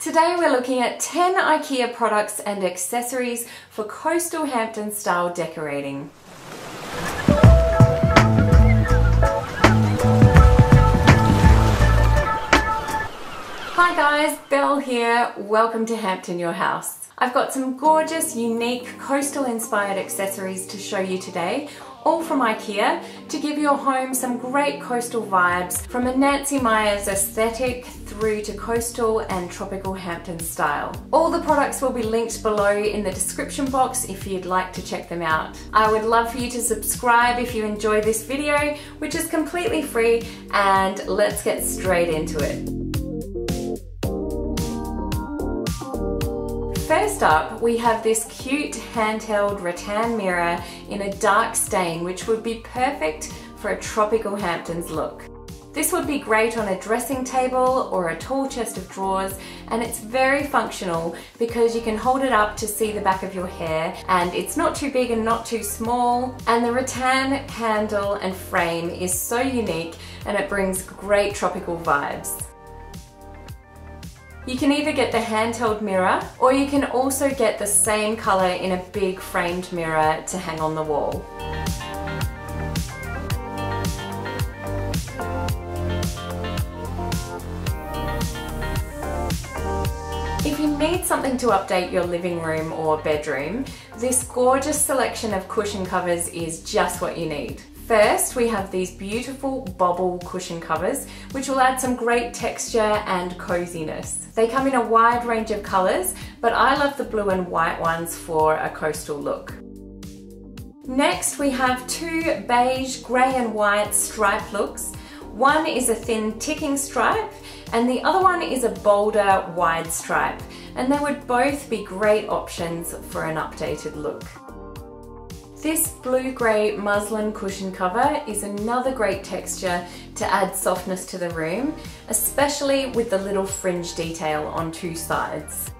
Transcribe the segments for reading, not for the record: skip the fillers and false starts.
Today we're looking at 10 IKEA products and accessories for Coastal Hamptons style decorating. Hi guys, Belle here. Welcome to Hampton, your house. I've got some gorgeous, unique, coastal inspired accessories to show you today, all from IKEA, to give your home some great coastal vibes from a Nancy Meyers Aesthetic through to coastal and tropical Hamptons style. All the products will be linked below in the description box if you'd like to check them out. I would love for you to subscribe if you enjoy this video, which is completely free, and let's get straight into it. First up, we have this cute handheld rattan mirror in a dark stain, which would be perfect for a tropical Hamptons look. This would be great on a dressing table or a tall chest of drawers, and it's very functional because you can hold it up to see the back of your hair, and it's not too big and not too small, and the rattan handle and frame is so unique and it brings great tropical vibes. You can either get the handheld mirror, or you can also get the same color in a big framed mirror to hang on the wall. If you need something to update your living room or bedroom, this gorgeous selection of cushion covers is just what you need. First, we have these beautiful bobble cushion covers, which will add some great texture and coziness. They come in a wide range of colors, but I love the blue and white ones for a coastal look. Next, we have two beige, grey and white stripe looks. One is a thin ticking stripe, and the other one is a bolder, wide stripe, and they would both be great options for an updated look. This blue-grey muslin cushion cover is another great texture to add softness to the room, especially with the little fringe detail on two sides.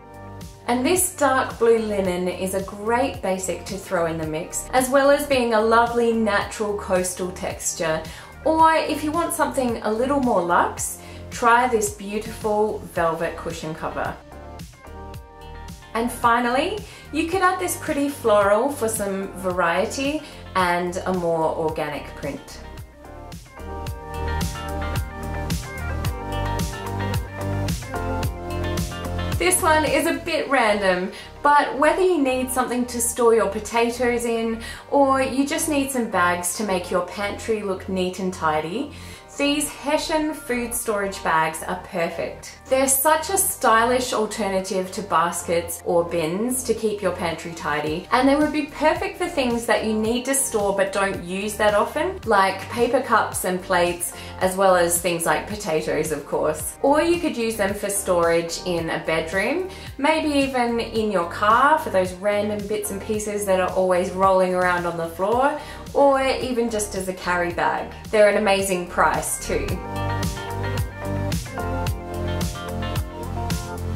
And this dark blue linen is a great basic to throw in the mix, as well as being a lovely natural coastal texture. Or if you want something a little more luxe, try this beautiful velvet cushion cover. And finally, you could add this pretty floral for some variety and a more organic print. This one is a bit random, but whether you need something to store your potatoes in, or you just need some bags to make your pantry look neat and tidy, these Hessian food storage bags are perfect. They're such a stylish alternative to baskets or bins to keep your pantry tidy, and they would be perfect for things that you need to store but don't use that often, like paper cups and plates, as well as things like potatoes, of course. Or you could use them for storage in a bedroom, maybe even in your car for those random bits and pieces that are always rolling around on the floor, or even just as a carry bag. They're an amazing price too.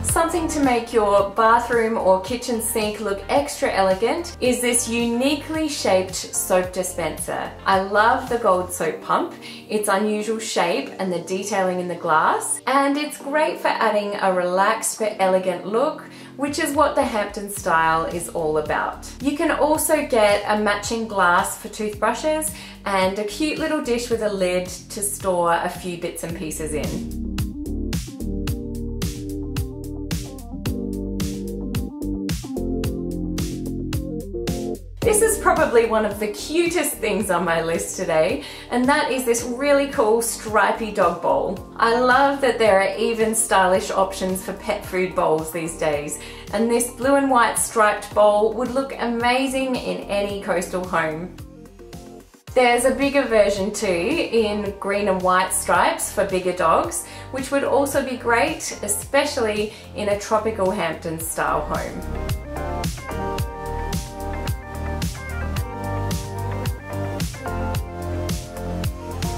Something to make your bathroom or kitchen sink look extra elegant is this uniquely shaped soap dispenser. I love the gold soap pump, its unusual shape and the detailing in the glass, and it's great for adding a relaxed but elegant look, which is what the Hamptons style is all about. You can also get a matching glass for toothbrushes and a cute little dish with a lid to store a few bits and pieces in. This is probably one of the cutest things on my list today, and that is this really cool stripy dog bowl. I love that there are even stylish options for pet food bowls these days, and this blue and white striped bowl would look amazing in any coastal home. There's a bigger version too, in green and white stripes for bigger dogs, which would also be great, especially in a tropical Hamptons style home.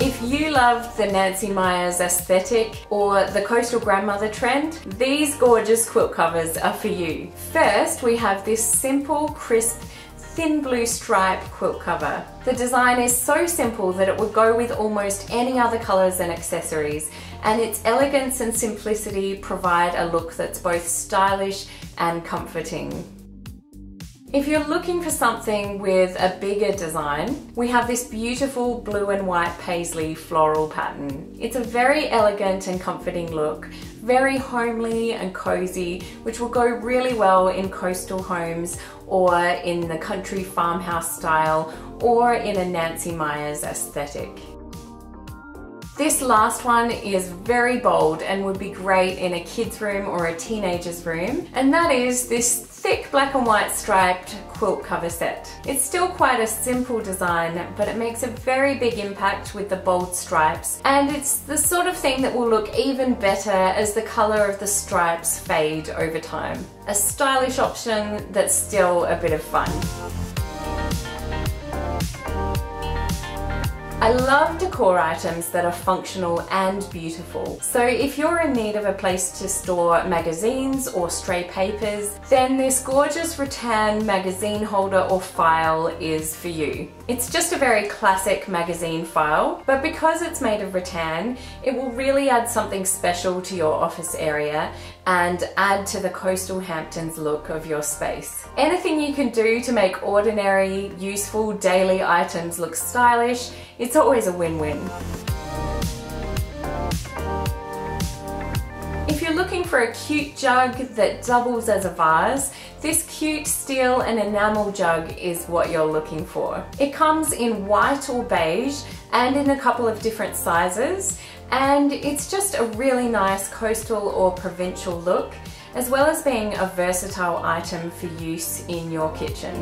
If you love the Nancy Meyers aesthetic or the coastal grandmother trend, these gorgeous quilt covers are for you. First, we have this simple, crisp, thin blue stripe quilt cover. The design is so simple that it would go with almost any other colors and accessories, and its elegance and simplicity provide a look that's both stylish and comforting. If you're looking for something with a bigger design, we have this beautiful blue and white paisley floral pattern. It's a very elegant and comforting look, very homely and cozy, which will go really well in coastal homes or in the country farmhouse style or in a Nancy Meyers aesthetic. This last one is very bold and would be great in a kid's room or a teenager's room, and that is this thick black and white striped quilt cover set. It's still quite a simple design, but it makes a very big impact with the bold stripes, and it's the sort of thing that will look even better as the color of the stripes fade over time. A stylish option that's still a bit of fun. I love decor items that are functional and beautiful. So if you're in need of a place to store magazines or stray papers, then this gorgeous rattan magazine holder or file is for you. It's just a very classic magazine file, but because it's made of rattan, it will really add something special to your office area and add to the Coastal Hamptons look of your space. Anything you can do to make ordinary, useful daily items look stylish, it's always a win-win. If you're looking for a cute jug that doubles as a vase, this cute steel and enamel jug is what you're looking for. It comes in white or beige and in a couple of different sizes, and it's just a really nice coastal or provincial look, as well as being a versatile item for use in your kitchen.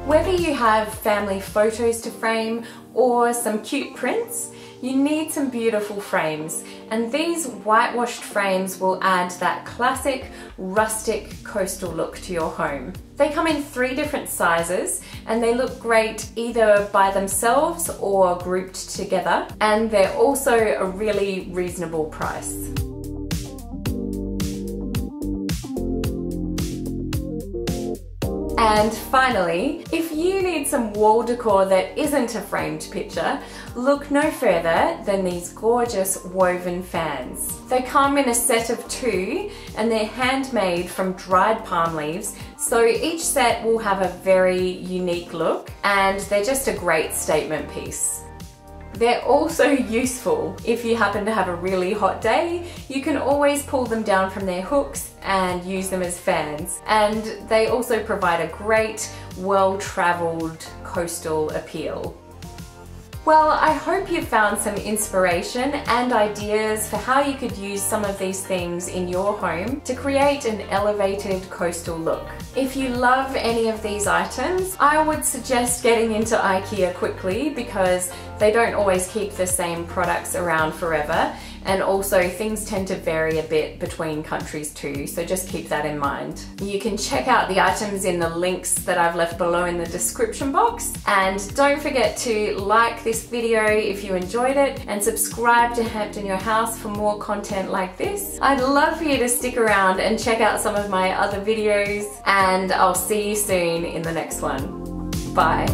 Whether you have family photos to frame or some cute prints, you need some beautiful frames, and these whitewashed frames will add that classic rustic coastal look to your home. They come in 3 different sizes and they look great either by themselves or grouped together, and they're also a really reasonable price. And finally, if you need some wall decor that isn't a framed picture, look no further than these gorgeous woven fans. They come in a set of 2 and they're handmade from dried palm leaves, so each set will have a very unique look and they're just a great statement piece. They're also useful. If you happen to have a really hot day, you can always pull them down from their hooks and use them as fans. And they also provide a great, well-traveled coastal appeal. Well, I hope you found some inspiration and ideas for how you could use some of these things in your home to create an elevated coastal look. If you love any of these items, I would suggest getting into IKEA quickly because they don't always keep the same products around forever, and also things tend to vary a bit between countries too, so just keep that in mind. You can check out the items in the links that I've left below in the description box, and don't forget to like this video if you enjoyed it and subscribe to Hampton Your House for more content like this. I'd love for you to stick around and check out some of my other videos, and I'll see you soon in the next one. Bye.